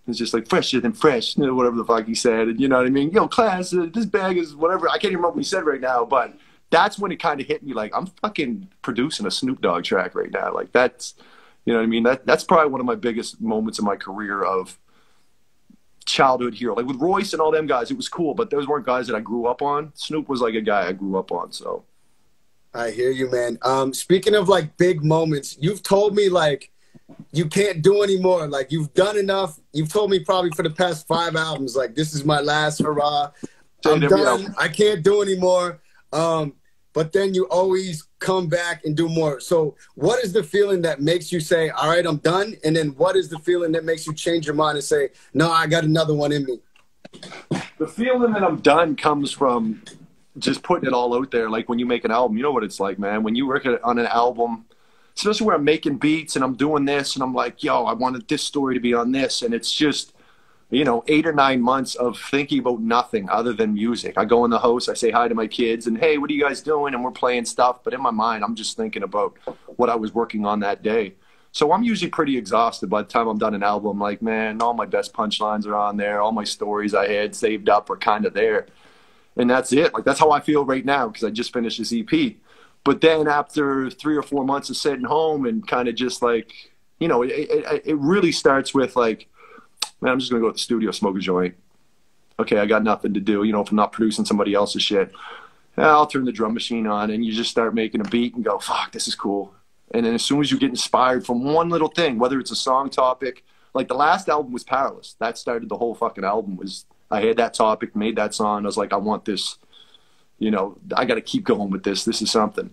it's just like fresher than fresh, you know, whatever the fuck he said. And you know what I mean? Yo, class, this bag is whatever. I can't even remember what he said right now, but that's when it kind of hit me like, I'm fucking producing a Snoop Dogg track right now. Like, that's, you know what I mean? That's probably one of my biggest moments in my career of childhood hero. Like with Royce and all them guys, it was cool, but those weren't guys that I grew up on. Snoop was like a guy I grew up on, so. I hear you, man. Speaking of like big moments, you've told me like you can't do anymore. Like, you've done enough. You've told me probably for the past 5 albums, like, this is my last hurrah. I'm done. I can't do anymore. But then you always come back and do more. So what is the feeling that makes you say, all right, I'm done? And then what is the feeling that makes you change your mind and say, no, I got another one in me? The feeling that I'm done comes from just putting it all out there. Like when you make an album, you know what it's like, man. When you work on an album, especially where I'm making beats and I'm doing this and I'm like, yo, I wanted this story to be on this. And it's just, you know, 8 or 9 months of thinking about nothing other than music. I go in the house, I say hi to my kids, and hey, what are you guys doing? And we're playing stuff. But in my mind, I'm just thinking about what I was working on that day. So I'm usually pretty exhausted by the time I'm done an album. Like, man, all my best punchlines are on there. All my stories I had saved up are kind of there. And that's it. Like, that's how I feel right now because I just finished this EP. But then after 3 or 4 months of sitting home and kind of just like, you know, it really starts with like, man, I'm just going to go to the studio, smoke a joint. Okay, I got nothing to do. You know, if I'm not producing somebody else's shit, I'll turn the drum machine on and you just start making a beat and go, fuck, this is cool. And then as soon as you get inspired from one little thing, whether it's a song topic, like the last album was Powerless. That started the whole fucking album. Was I had that topic, made that song. I was like, I want this, you know, I got to keep going with this. This is something.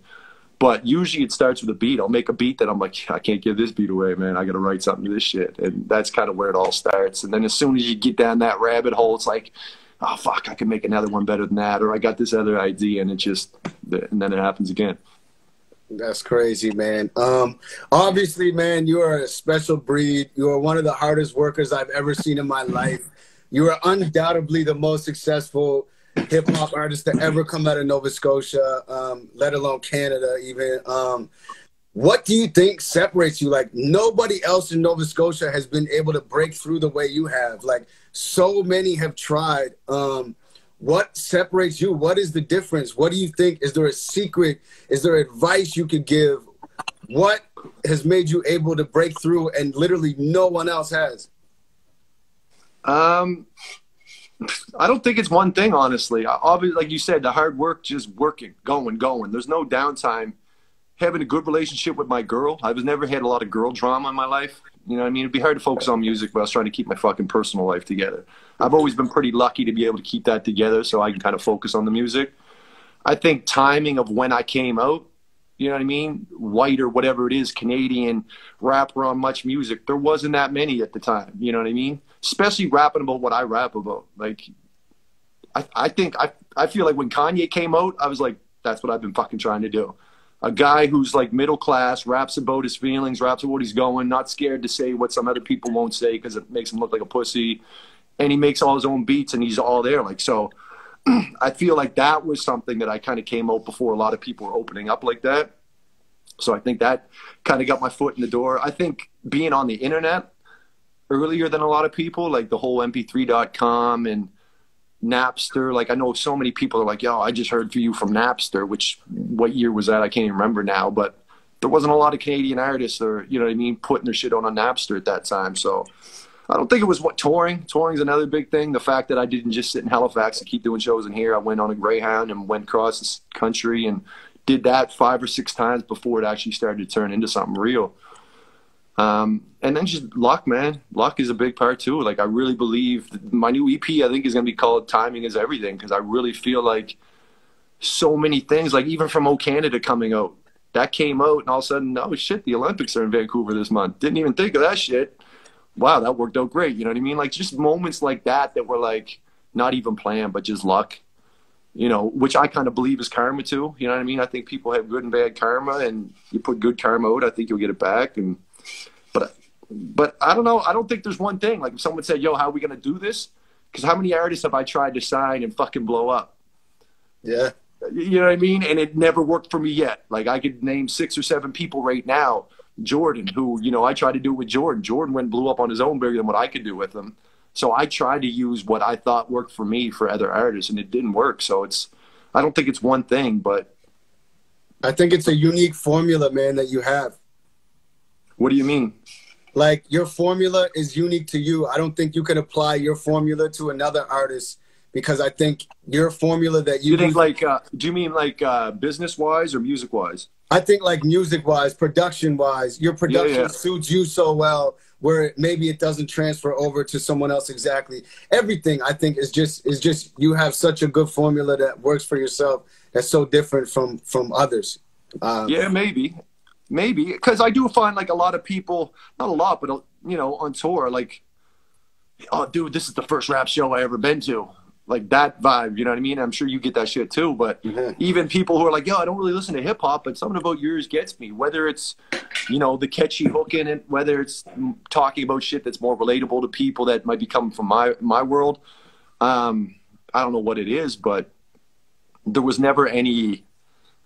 But usually it starts with a beat. I'll make a beat that I'm like, I can't give this beat away, man. I got to write something to this shit. And that's kind of where it all starts. And then as soon as you get down that rabbit hole, it's like, oh, fuck, I can make another one better than that. Or I got this other idea, and it just, and then it happens again. That's crazy, man. Obviously, man, you are a special breed. You are one of the hardest workers I've ever seen in my life. You are undoubtedly the most successful hip-hop artist to ever come out of Nova Scotia, let alone Canada even. What do you think separates you? Like, nobody else in Nova Scotia has been able to break through the way you have. Like, so many have tried. What separates you? What is the difference? What do you think? Is there a secret? Is there advice you could give? What has made you able to break through and literally no one else has? I don't think it's one thing, honestly. Obviously, like you said, the hard work, just working, going. There's no downtime. Having a good relationship with my girl. I was never had a lot of girl drama in my life. You know what I mean? It'd be hard to focus on music, but I was trying to keep my fucking personal life together. I've always been pretty lucky to be able to keep that together so I can kind of focus on the music. I think timing of when I came out, you know what I mean? White or whatever it is, Canadian, rapper on Much Music. There wasn't that many at the time, you know what I mean? Especially rapping about what I rap about. Like, I feel like when Kanye came out, I was like, that's what I've been fucking trying to do. A guy who's like middle class, raps about his feelings, raps about what he's going, not scared to say what some other people won't say because it makes him look like a pussy. And he makes all his own beats and he's all there. Like, so I feel like that was something that I kind of came out before a lot of people were opening up like that. So I think that kind of got my foot in the door. I think being on the internet earlier than a lot of people, like the whole mp3.com and Napster, like I know so many people are like, yo, I just heard for you from Napster, which what year was that? I can't even remember now, but there wasn't a lot of Canadian artists or, you know what I mean, putting their shit on Napster at that time. So I don't think it was touring's another big thing. The fact that I didn't just sit in Halifax and keep doing shows in here. I went on a Greyhound and went across this country and did that 5 or 6 times before it actually started to turn into something real. And then just luck, man. Luck is a big part too. Like I really believe my new EP, I think, is going to be called Timing is Everything, because I really feel like so many things, like even from O Canada coming out, that came out and all of a sudden, oh shit, the Olympics are in Vancouver this month. Didn't even think of that shit. Wow, that worked out great. You know what I mean? Like just moments like that were like not even planned, but just luck, you know, which I kind of believe is karma too. You know what I mean? I think people have good and bad karma, and you put good karma out, I think you'll get it back. And but I don't know. I don't think there's one thing. Like if someone said, yo, how are we going to do this? Because how many artists have I tried to sign and fucking blow up? Yeah. You know what I mean? And it never worked for me yet. Like I could name 6 or 7 people right now. Jordan, who, you know, I tried to do it with Jordan. Jordan went and blew up on his own bigger than what I could do with him. So I tried to use what I thought worked for me for other artists, and it didn't work. So I don't think it's one thing, but I think it's a unique formula, man, that you have. What do you mean? Like your formula is unique to you. I don't think you can apply your formula to another artist, because I think your formula that you think like, do you mean like business wise or music wise? I think like music wise, production wise, your production suits you so well where maybe it doesn't transfer over to someone else exactly. Everything I think is just you have such a good formula that works for yourself that's so different from others. Yeah, maybe, because I do find like a lot of people, not a lot, but you know, on tour, like, oh, dude, this is the first rap show I ever been to. Like that vibe, you know what I mean? I'm sure you get that shit too, but even people who are like, yo, I don't really listen to hip hop, but something about yours gets me. Whether it's, you know, the catchy hook in it, whether it's talking about shit that's more relatable to people that might be coming from my world. I don't know what it is, but there was never any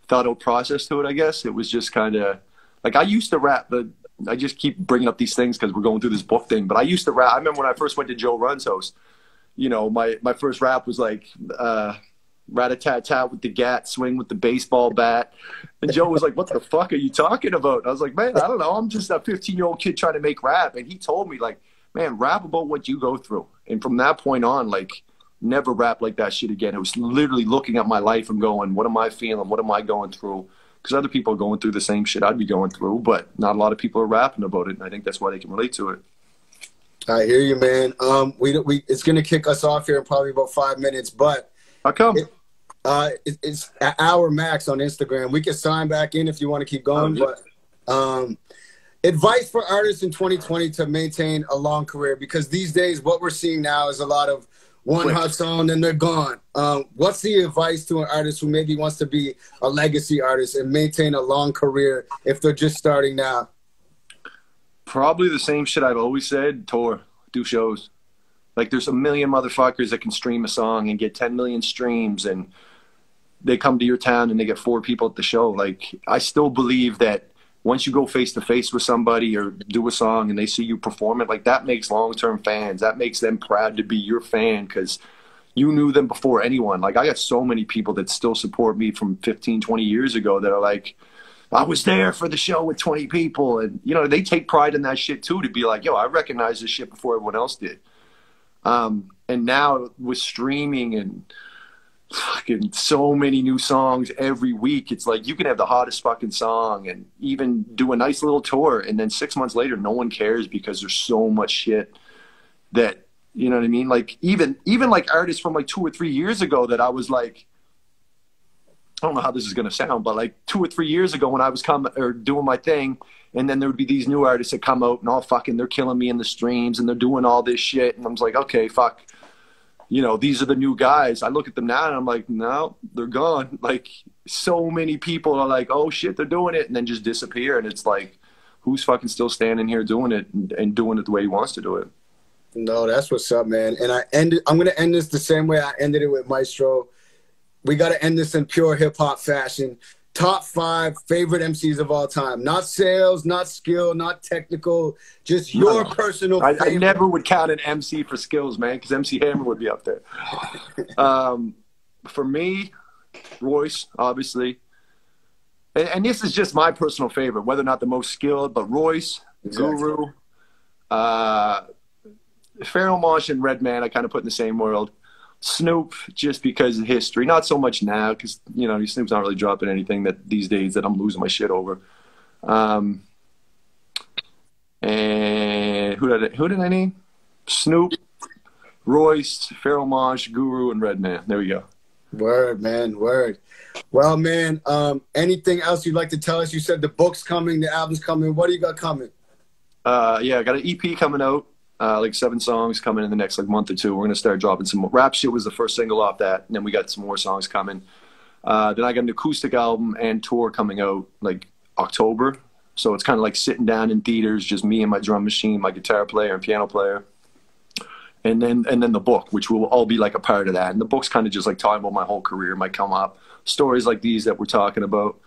thought out process to it, I guess. It was just kind of like I used to rap, but I just keep bringing up these things because we're going through this book thing. But I used to rap. I remember when I first went to Joe Run's house. You know, my first rap was like rat-a-tat-tat with the gat, swing with the baseball bat. And Joe was like, what the fuck are you talking about? And I was like, man, I don't know. I'm just a 15-year-old kid trying to make rap. And he told me, like, man, rap about what you go through. And from that point on, like, never rap like that shit again. It was literally looking at my life and going, what am I feeling? What am I going through? Because other people are going through the same shit I'd be going through, but not a lot of people are rapping about it. And I think that's why they can relate to it. I hear you, man. It's gonna kick us off here in probably about 5 minutes, but how come? It's an hour max on Instagram. We can sign back in if you want to keep going. But advice for artists in 2020 to maintain a long career, because these days what we're seeing now is a lot of one hot song and they're gone. What's the advice to an artist who maybe wants to be a legacy artist and maintain a long career if they're just starting now? Probably the same shit I've always said. Tour, do shows. Like there's a million motherfuckers that can stream a song and get 10 million streams, and they come to your town and they get 4 people at the show. Like I still believe that once you go face to face with somebody or do a song and they see you perform it, like that makes long-term fans. That makes them proud to be your fan because you knew them before anyone. Like I got so many people that still support me from 15, 20 years ago that are like, I was there for the show with 20 people. And, you know, they take pride in that shit too, to be like, yo, I recognize this shit before everyone else did. And And now with streaming and fucking so many new songs every week, it's like you can have the hottest fucking song and even do a nice little tour, and then 6 months later no one cares because there's so much shit that, you know what I mean? Like even like artists from like 2 or 3 years ago that I was like, I don't know how this is gonna sound, but like 2 or 3 years ago when I was doing my thing, and then there would be these new artists that come out and all fucking, they're killing me in the streams and they're doing all this shit, and I'm like, okay, fuck. You know, these are the new guys. I look at them now and I'm like, no, they're gone. Like, so many people are like, oh shit, they're doing it, and then just disappear. And it's like, who's fucking still standing here doing it and doing it the way he wants to do it? No, that's what's up, man. And I'm going to end this the same way I ended it with Maestro. We got to end this in pure hip-hop fashion. Top 5 favorite MCs of all time. Not sales, not skill, not technical, just your personal favorite. I never would count an MC for skills, man, because MC Hammer would be up there. For me, Royce, obviously. And this is just my personal favorite, whether or not the most skilled, but Royce, exactly. Guru, Pharaoh Monch and Redman I kind of put in the same world. Snoop, just because of history. Not so much now, because, you know, Snoop's not really dropping anything that these days that I'm losing my shit over. And who did I name? Snoop, Royce, Pharaoh Monch, Guru, and Redman. There we go. Word, man, word. Well, man, anything else you'd like to tell us? You said the book's coming, the album's coming. What do you got coming? Yeah, I got an EP coming out. Like 7 songs coming in the next like month or two. We're gonna start dropping some more. Rap Shit was the first single off that, and then we got some more songs coming. Then I got an acoustic album and tour coming out like October. So it's kind of like sitting down in theaters, just me and my drum machine, my guitar player and piano player. And then the book, which will all be like a part of that. And the book's kind of just like talking about my whole career, might come up, stories like these that we're talking about.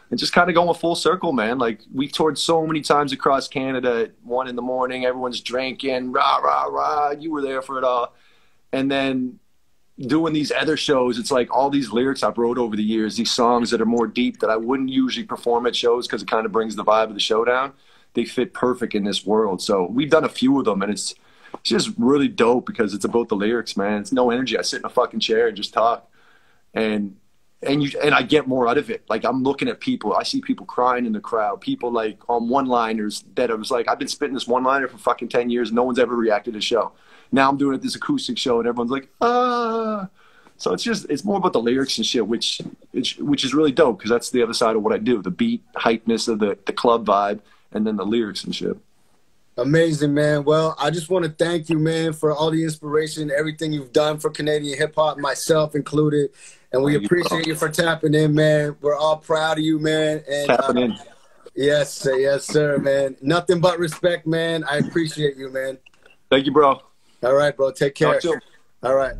And just kind of going full circle, man. Like, we toured so many times across Canada at 1 a.m, everyone's drinking, rah, rah, rah. You were there for it all. And then doing these other shows, it's like all these lyrics I've wrote over the years, these songs that are more deep that I wouldn't usually perform at shows because it kind of brings the vibe of the show down. They fit perfect in this world. So we've done a few of them, and it's just really dope because it's about the lyrics, man. It's no energy. I sit in a fucking chair and just talk. And I get more out of it. Like, I'm looking at people. I see people crying in the crowd. People like on one-liners that I was like, I've been spitting this one-liner for fucking 10 years. No one's ever reacted to the show. Now I'm doing it this acoustic show and everyone's like, ah. So it's more about the lyrics and shit, which is really dope because that's the other side of what I do. The beat, hypeness of the club vibe, and then the lyrics and shit. Amazing, man. Well, I just want to thank you, man, for all the inspiration, everything you've done for Canadian hip-hop, myself included. And we appreciate you for tapping in, man. We're all proud of you, man. And, tapping in. Yes, sir, man. Nothing but respect, man. I appreciate you, man. Thank you, bro. All right, bro. Take care. Talk soon. All right.